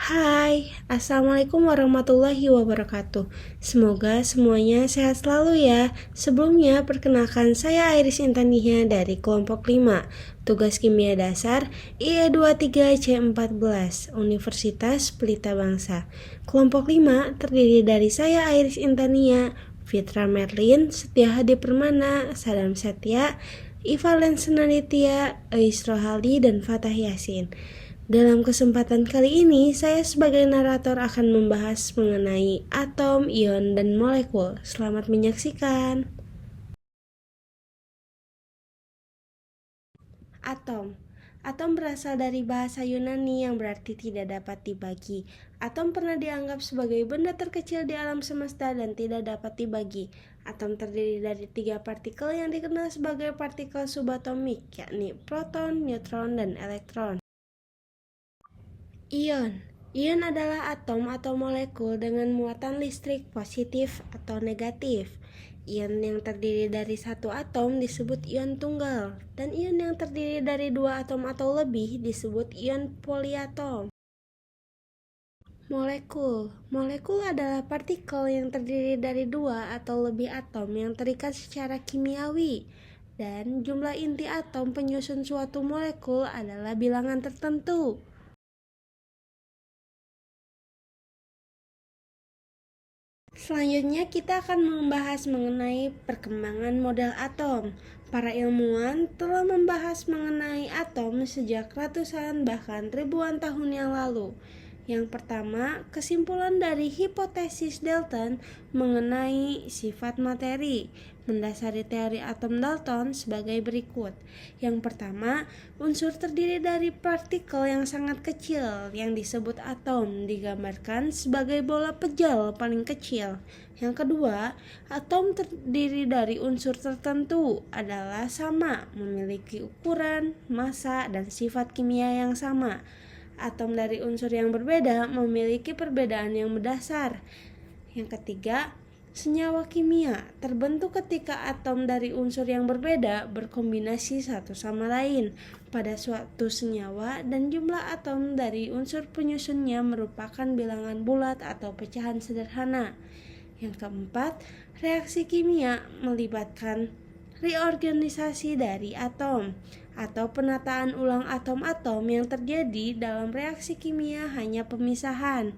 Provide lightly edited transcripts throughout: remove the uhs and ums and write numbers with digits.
Hai, Assalamualaikum warahmatullahi wabarakatuh. Semoga semuanya sehat selalu ya. Sebelumnya, perkenalkan saya Iris Intaniha dari kelompok 5, tugas kimia dasar IE23C14, Universitas Pelita Bangsa. Kelompok 5 terdiri dari saya Iris Intania, Fitra Merlin, Setia Hadi Permana, Sadam Setia, Ivalen Senaditya, Eis Rohaldi, dan Fatah Yasin. Dalam kesempatan kali ini, saya sebagai narator akan membahas mengenai atom, ion, dan molekul. Selamat menyaksikan. Atom. Atom berasal dari bahasa Yunani yang berarti tidak dapat dibagi. Atom pernah dianggap sebagai benda terkecil di alam semesta dan tidak dapat dibagi. Atom terdiri dari 3 partikel yang dikenal sebagai partikel subatomik, yakni proton, neutron, dan elektron. Ion. Ion adalah atom atau molekul dengan muatan listrik positif atau negatif. Ion yang terdiri dari satu atom disebut ion tunggal, dan ion yang terdiri dari 2 atom atau lebih disebut ion poliatom. Molekul. Molekul adalah partikel yang terdiri dari 2 atau lebih atom yang terikat secara kimiawi. Dan jumlah inti atom penyusun suatu molekul adalah bilangan tertentu. Selanjutnya kita akan membahas mengenai perkembangan model atom. Para ilmuwan telah membahas mengenai atom sejak ratusan bahkan ribuan tahun yang lalu. Yang pertama, kesimpulan dari hipotesis Dalton mengenai sifat materi mendasari teori atom Dalton sebagai berikut. Yang pertama, unsur terdiri dari partikel yang sangat kecil yang disebut atom digambarkan sebagai bola pejal paling kecil. Yang kedua, atom terdiri dari unsur tertentu adalah sama, memiliki ukuran, massa, dan sifat kimia yang sama. Atom dari unsur yang berbeda memiliki perbedaan yang mendasar. Yang ketiga, senyawa kimia terbentuk ketika atom dari unsur yang berbeda berkombinasi satu sama lain pada suatu senyawa, dan jumlah atom dari unsur penyusunnya merupakan bilangan bulat atau pecahan sederhana. Yang keempat, reaksi kimia melibatkan reorganisasi dari atom atau penataan ulang atom-atom yang terjadi dalam reaksi kimia hanya pemisahan,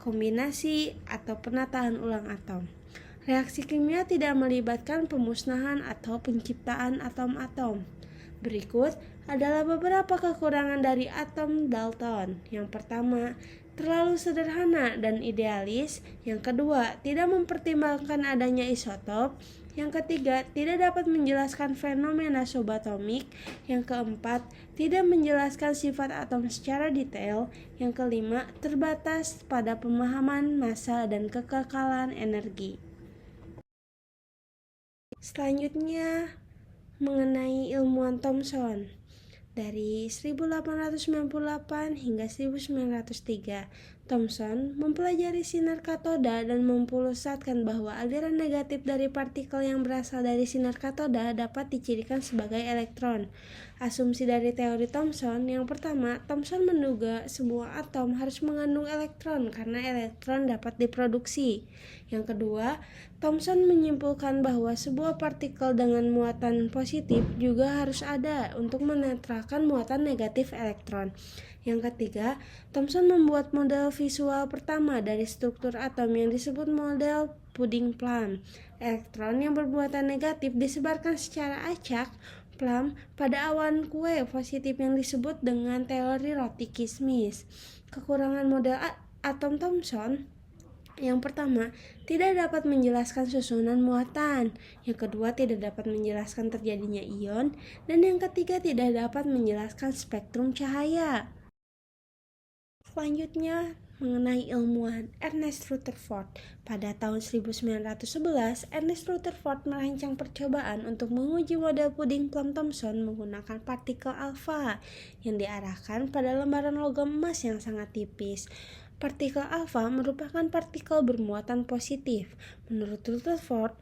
kombinasi, atau penataan ulang atom. Reaksi kimia tidak melibatkan pemusnahan atau penciptaan atom-atom. Berikut adalah beberapa kekurangan dari atom Dalton. Yang pertama, terlalu sederhana dan idealis. Yang kedua, tidak mempertimbangkan adanya isotop. Yang ketiga, tidak dapat menjelaskan fenomena subatomik. Yang keempat, tidak menjelaskan sifat atom secara detail. Yang kelima, terbatas pada pemahaman massa dan kekekalan energi. Selanjutnya, mengenai ilmuwan Thomson. Dari 1898 hingga 1903, Thomson mempelajari sinar katoda dan memperlihatkan bahwa aliran negatif dari partikel yang berasal dari sinar katoda dapat dicirikan sebagai elektron. Asumsi dari teori Thomson, yang pertama, Thomson menduga semua atom harus mengandung elektron karena elektron dapat diproduksi. Yang kedua, Thomson menyimpulkan bahwa sebuah partikel dengan muatan positif juga harus ada untuk menetralkan muatan negatif elektron. Yang ketiga, Thomson membuat model visual pertama dari struktur atom yang disebut model puding plum. Elektron yang bermuatan negatif disebarkan secara acak plum pada awan kue positif yang disebut dengan teori roti kismis. Kekurangan model atom Thomson, yang pertama, tidak dapat menjelaskan susunan muatan. Yang kedua, tidak dapat menjelaskan terjadinya ion. Dan yang ketiga, tidak dapat menjelaskan spektrum cahaya. Selanjutnya, mengenai ilmuwan Ernest Rutherford. Pada tahun 1911, Ernest Rutherford merancang percobaan untuk menguji model puding plum Thomson menggunakan partikel alfa yang diarahkan pada lembaran logam emas yang sangat tipis. Partikel alfa merupakan partikel bermuatan positif. Menurut Rutherford,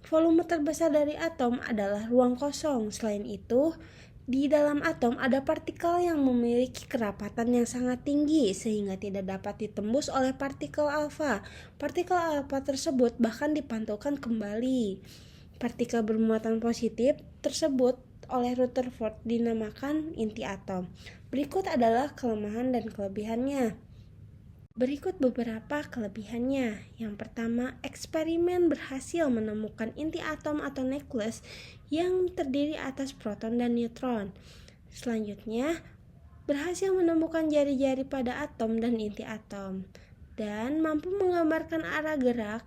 volume terbesar dari atom adalah ruang kosong. Selain itu, Di dalam atom ada partikel yang memiliki kerapatan yang sangat tinggi sehingga tidak dapat ditembus oleh partikel alfa. Partikel alfa tersebut bahkan dipantulkan kembali. Partikel bermuatan positif tersebut oleh Rutherford dinamakan inti atom. Berikut adalah kelemahan dan kelebihannya. Berikut beberapa kelebihannya. Yang pertama, eksperimen berhasil menemukan inti atom atau nukleus yang terdiri atas proton dan neutron. Selanjutnya, berhasil menemukan jari-jari pada atom dan inti atom dan mampu menggambarkan arah gerak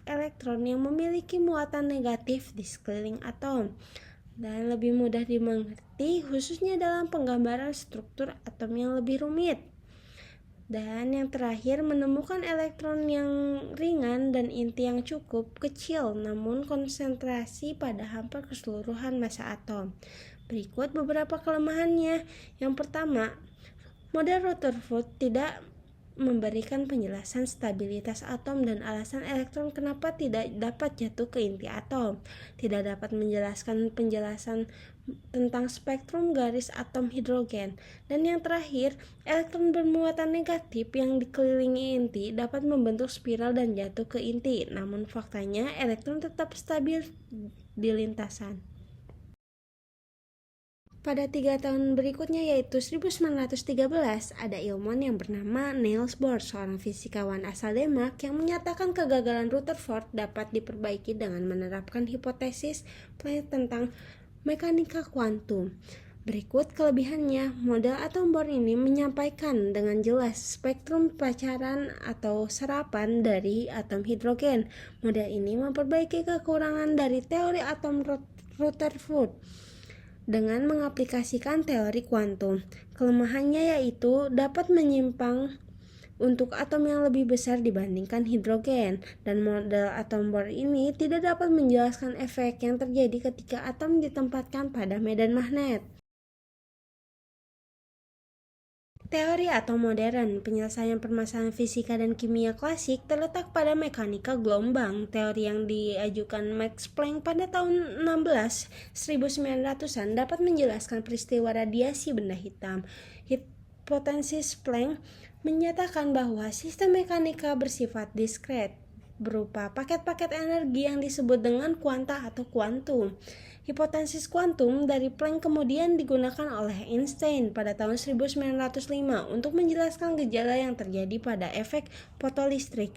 elektron yang memiliki muatan negatif di sekeliling atom dan lebih mudah dimengerti khususnya dalam penggambaran struktur atom yang lebih rumit. Dan yang terakhir, menemukan elektron yang ringan dan inti yang cukup kecil namun konsentrasi pada hampir keseluruhan massa atom. Berikut beberapa kelemahannya. Yang pertama, model Rutherford tidak memberikan penjelasan stabilitas atom dan alasan elektron kenapa tidak dapat jatuh ke inti atom. Tidak dapat menjelaskan penjelasan tentang spektrum garis atom hidrogen. Dan yang terakhir, elektron bermuatan negatif yang dikelilingi inti dapat membentuk spiral dan jatuh ke inti. Namun faktanya elektron tetap stabil di lintasan. Pada 3 tahun berikutnya yaitu 1913, ada ilmuwan yang bernama Niels Bohr, seorang fisikawan asal Denmark yang menyatakan kegagalan Rutherford dapat diperbaiki dengan menerapkan hipotesis Planck tentang mekanika kuantum. Berikut kelebihannya. Model atom Bohr ini menyampaikan dengan jelas spektrum pacaran atau serapan dari atom hidrogen. Model ini memperbaiki kekurangan dari teori atom Rutherford dengan mengaplikasikan teori kuantum. Kelemahannya yaitu dapat menyimpang untuk atom yang lebih besar dibandingkan hidrogen, dan model atom Bohr ini tidak dapat menjelaskan efek yang terjadi ketika atom ditempatkan pada medan magnet. Teori atom modern, penyelesaian permasalahan fisika dan kimia klasik terletak pada mekanika gelombang. Teori yang diajukan Max Planck pada tahun 1900-an dapat menjelaskan peristiwa radiasi benda hitam. Hipotesis Planck menyatakan bahwa sistem mekanika bersifat diskret, berupa paket-paket energi yang disebut dengan kuanta atau kuantum. Hipotesis kuantum dari Planck kemudian digunakan oleh Einstein pada tahun 1905 untuk menjelaskan gejala yang terjadi pada efek fotolistrik.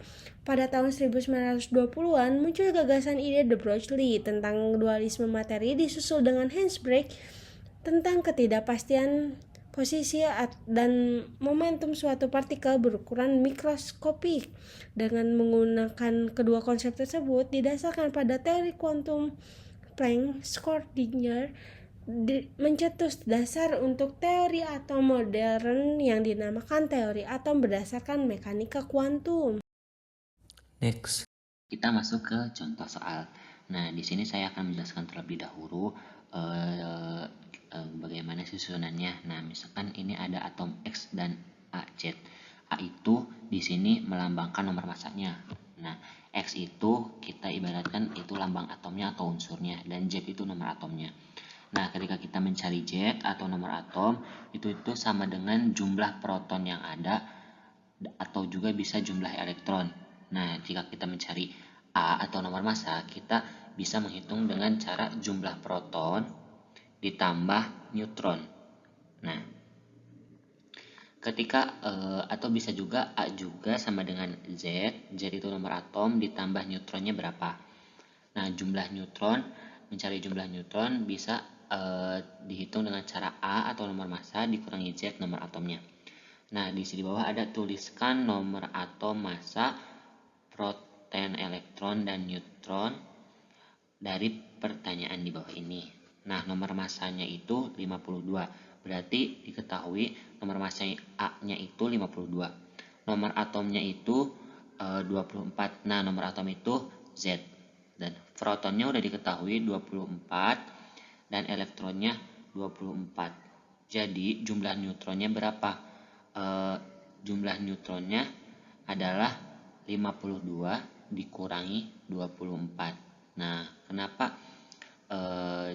Pada tahun 1920-an muncul gagasan ide de Broglie tentang dualisme materi disusul dengan Hans Bethe tentang ketidakpastian posisi dan momentum suatu partikel berukuran mikroskopik. Dengan menggunakan kedua konsep tersebut didasarkan pada teori kuantum, Planck Schrödinger mencetus dasar untuk teori atom modern yang dinamakan teori atom berdasarkan mekanika kuantum. Next, kita masuk ke contoh soal. Nah, di sini saya akan menjelaskan terlebih dahulu bagaimana susunannya. Nah, misalkan ini ada atom X dan AZ. A itu di sini melambangkan nomor masanya. Nah, X itu kita ibaratkan itu lambang atomnya atau unsurnya, dan Z itu nomor atomnya. Nah, ketika kita mencari Z atau nomor atom, itu sama dengan jumlah proton yang ada atau juga bisa jumlah elektron. Nah, jika kita mencari A atau nomor massa, kita bisa menghitung dengan cara jumlah proton ditambah neutron. Nah, ketika atau bisa juga A juga sama dengan Z itu nomor atom ditambah neutronnya berapa. Nah, mencari jumlah neutron bisa dihitung dengan cara A atau nomor massa dikurangi Z nomor atomnya. Nah, di sini bawah ada tuliskan nomor atom, massa, proton, elektron, dan neutron dari pertanyaan di bawah ini. Nah, nomor massanya itu 52. Berarti diketahui nomor massa A-nya itu 52. Nomor atomnya itu 24. Nah, nomor atom itu Z. Dan protonnya udah diketahui 24 dan elektronnya 24. Jadi jumlah neutronnya berapa? Jumlah neutronnya adalah 52 dikurangi 24. Nah, kenapa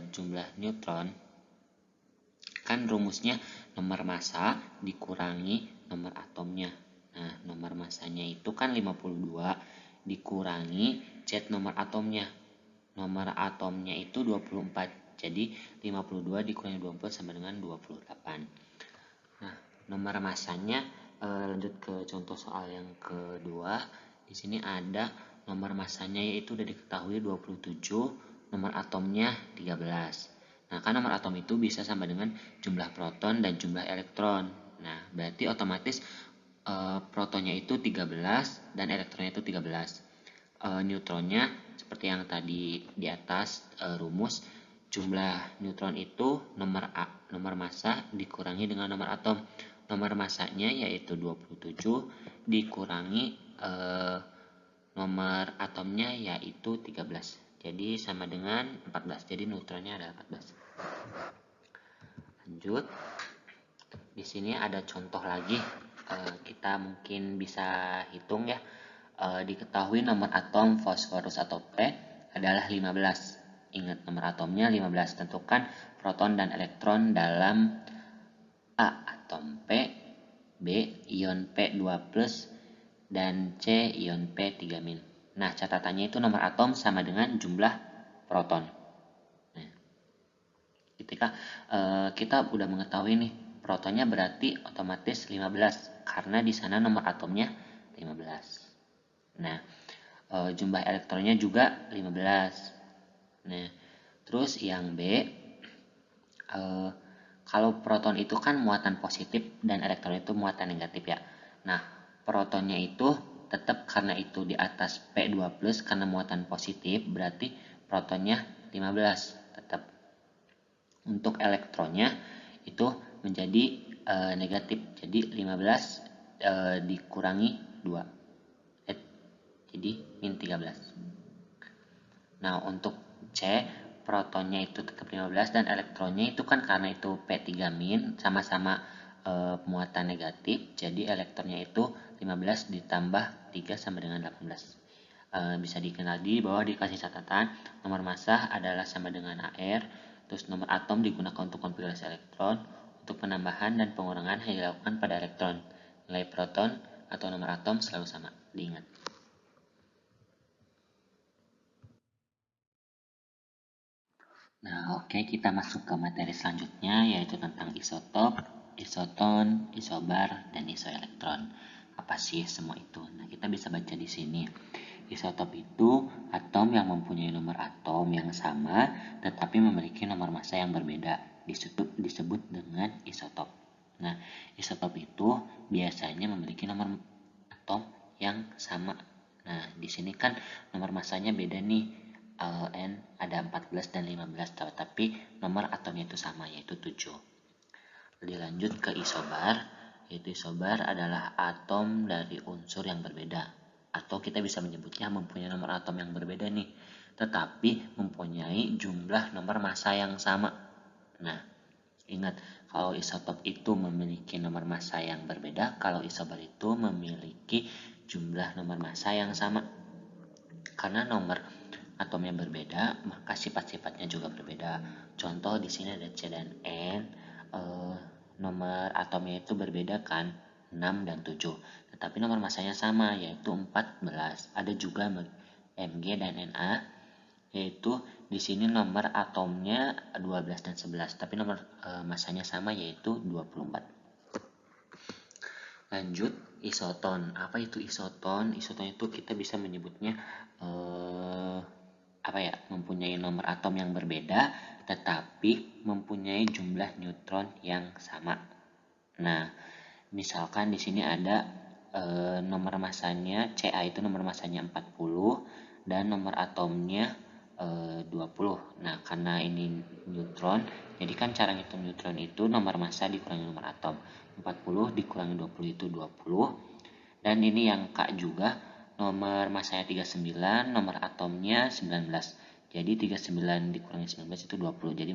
jumlah neutron Kan rumusnya nomor massa dikurangi nomor atomnya. Nah, nomor massanya itu kan 52 dikurangi Z nomor atomnya. Nomor atomnya itu 24. Jadi 52 dikurangi 24 sama dengan 28. Nah, nomor massanya lanjut ke contoh soal yang kedua. Di sini ada nomor massanya yaitu udah diketahui 27, nomor atomnya 13. Nah, kan nomor atom itu bisa sama dengan jumlah proton dan jumlah elektron. Nah, berarti otomatis protonnya itu 13 dan elektronnya itu 13. Neutronnya seperti yang tadi di atas rumus, jumlah neutron itu nomor massa dikurangi dengan nomor atom. Nomor massanya yaitu 27 dikurangi nomor atomnya yaitu 13. Jadi sama dengan 14. Jadi neutronnya adalah 14. Lanjut. Di sini ada contoh lagi. Kita mungkin bisa hitung ya. Diketahui nomor atom fosforus atau P adalah 15. Ingat nomor atomnya 15. Tentukan proton dan elektron dalam A. Atom P, B. Ion P2+, dan C. Ion P3-. Nah, catatannya itu nomor atom sama dengan jumlah proton. Nah, ketika kita udah mengetahui nih protonnya berarti otomatis 15 karena di sana nomor atomnya 15. Nah, jumlah elektronnya juga 15. Nah, terus yang B, kalau proton itu kan muatan positif dan elektron itu muatan negatif ya. Nah, protonnya itu tetap karena itu di atas P2+ karena muatan positif, berarti protonnya 15 tetap. Untuk elektronnya itu menjadi negatif, jadi 15 dikurangi 2, jadi min 13. Nah, untuk C, protonnya itu tetap 15 dan elektronnya itu kan karena itu P3- sama-sama muatan negatif, jadi elektronnya itu 15 ditambah 3 sama dengan 18. Bisa dikenal di bawah dikasih catatan, nomor massa adalah sama dengan AR, terus nomor atom digunakan untuk konfigurasi elektron, untuk penambahan dan pengurangan hanya dilakukan pada elektron. Nilai proton atau nomor atom selalu sama, diingat. Nah, oke, kita masuk ke materi selanjutnya yaitu tentang isotop, isoton, isobar, dan isoelektron. Apa sih semua itu? Nah, kita bisa baca di sini. Isotop itu atom yang mempunyai nomor atom yang sama tetapi memiliki nomor massa yang berbeda, disebut dengan isotop. Nah, isotop itu biasanya memiliki nomor atom yang sama. Nah, di sini kan nomor massanya beda nih. N ada 14 dan 15, tapi nomor atomnya itu sama yaitu 7. Dilanjut ke isobar, yaitu isobar adalah atom dari unsur yang berbeda, atau kita bisa menyebutnya mempunyai nomor atom yang berbeda nih, tetapi mempunyai jumlah nomor massa yang sama. Nah, ingat, kalau isotop itu memiliki nomor massa yang berbeda, kalau isobar itu memiliki jumlah nomor massa yang sama. Karena nomor atomnya berbeda, maka sifat-sifatnya juga berbeda. Contoh di sini ada C dan N. Nomor atomnya itu berbeda kan, 6 dan 7. Tetapi nomor massanya sama yaitu 14. Ada juga Mg dan Na, yaitu di sini nomor atomnya 12 dan 11, tapi nomor massanya sama yaitu 24. Lanjut, isoton. Apa itu isoton? Isoton itu kita bisa menyebutnya mempunyai nomor atom yang berbeda tetapi mempunyai jumlah neutron yang sama. Nah, misalkan di sini ada nomor massanya Ca itu nomor massanya 40 dan nomor atomnya 20. Nah, karena ini neutron, jadi kan cara ngitung neutron itu nomor massa dikurangi nomor atom. 40 dikurangi 20 itu 20. Dan ini yang K juga, nomor massanya 39, nomor atomnya 19. Jadi 39 dikurangi 19 itu 20. Jadi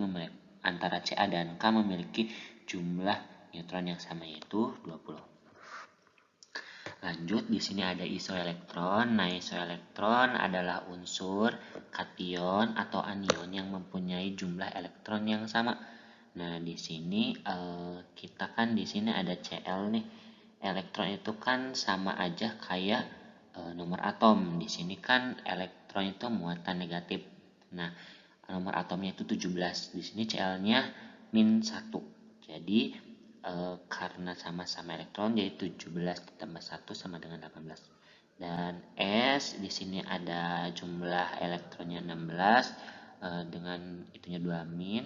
antara Ca dan K memiliki jumlah neutron yang sama yaitu 20. Lanjut, di sini ada isoelektron. Nah, isoelektron adalah unsur kation atau anion yang mempunyai jumlah elektron yang sama. Nah, di sini kita kan di sini ada Cl nih. Elektron itu kan sama aja kayak nomor atom. Di sini kan elektron itu muatan negatif. Nah, nomor atomnya itu 17. Di sini Cl-nya -1. Jadi karena sama-sama elektron, jadi 17 ditambah 1 sama dengan 18. Dan S di sini ada jumlah elektronnya 16 dengan itunya 2 min.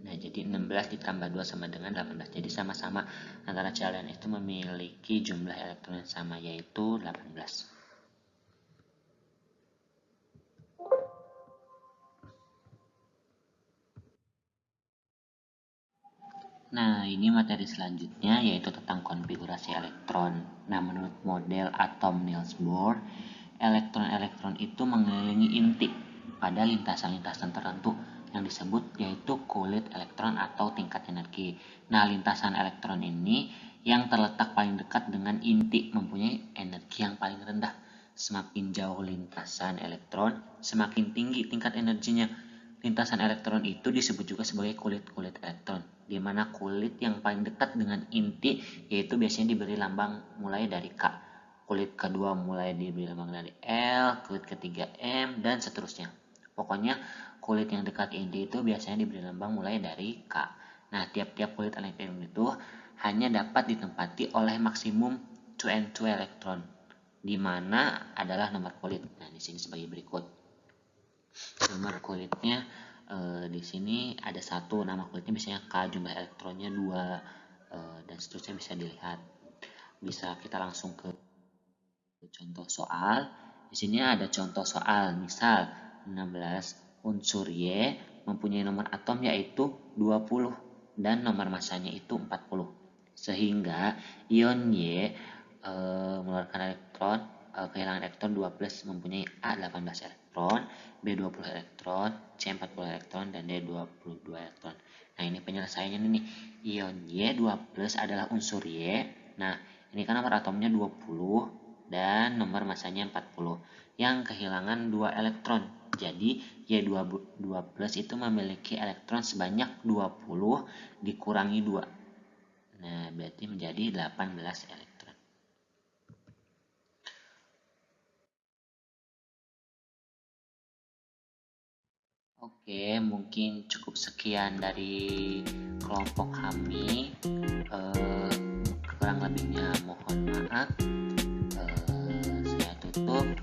Nah, jadi 16 ditambah 2 sama dengan 18. Jadi sama-sama antara Cl itu memiliki jumlah elektron yang sama, yaitu 18. Nah, ini materi selanjutnya yaitu tentang konfigurasi elektron. Nah, menurut model atom Niels Bohr, elektron-elektron itu mengelilingi inti pada lintasan-lintasan tertentu yang disebut yaitu kulit elektron atau tingkat energi. Nah, lintasan elektron ini yang terletak paling dekat dengan inti mempunyai energi yang paling rendah. Semakin jauh lintasan elektron, semakin tinggi tingkat energinya. Lintasan elektron itu disebut juga sebagai kulit-kulit elektron, di mana kulit yang paling dekat dengan inti yaitu biasanya diberi lambang mulai dari K. Kulit kedua mulai diberi lambang dari L, kulit ketiga M, dan seterusnya. Pokoknya kulit yang dekat inti itu biasanya diberi lambang mulai dari K. Nah, tiap-tiap kulit elektron itu hanya dapat ditempati oleh maksimum 2n2 elektron, di mana adalah nomor kulit. Nah, di sini sebagai berikut. Nomor kulitnya di sini ada 1, nama kulitnya biasanya K, jumlah elektronnya 2, dan seterusnya bisa dilihat. Bisa kita langsung ke contoh soal. Di sini ada contoh soal, misal 16 unsur Y mempunyai nomor atom yaitu 20 dan nomor masanya itu 40. Sehingga ion Y mengeluarkan elektron, kehilangan elektron 2+ mempunyai A 18 elektron, B 20 elektron, C 40 elektron, dan D 22 elektron. Nah, ini penyelesaiannya nih. Ion Y2+ adalah unsur Y. Nah, ini kan nomor atomnya 20 dan nomor masanya 40 yang kehilangan 2 elektron. Jadi Y2+ itu memiliki elektron sebanyak 20 dikurangi 2. Nah, berarti menjadi 18 elektron. Oke, mungkin cukup sekian dari kelompok kami. Kurang lebihnya mohon maaf. Saya tutup.